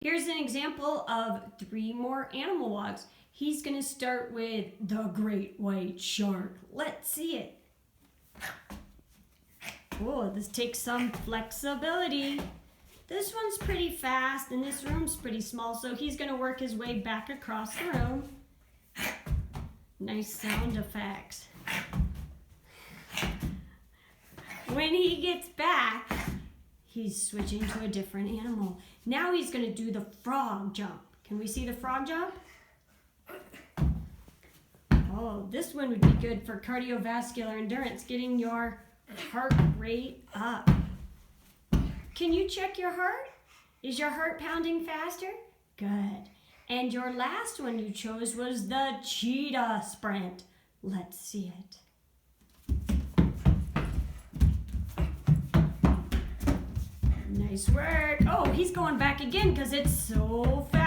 Here's an example of 3 more animal walks. He's going to start with the great white shark. Let's see it. Oh, this takes some flexibility. This one's pretty fast and this room's pretty small, so he's going to work his way back across the room. Nice sound effects. When he gets back, he's switching to a different animal. Now he's going to do the frog jump. Can we see the frog jump? Oh, this one would be good for cardiovascular endurance, getting your heart rate up. Can you check your heart? Is your heart pounding faster? Good. And your last one you chose was the cheetah sprint. Let's see it. Nice work. Oh, he's going back again because it's so fast.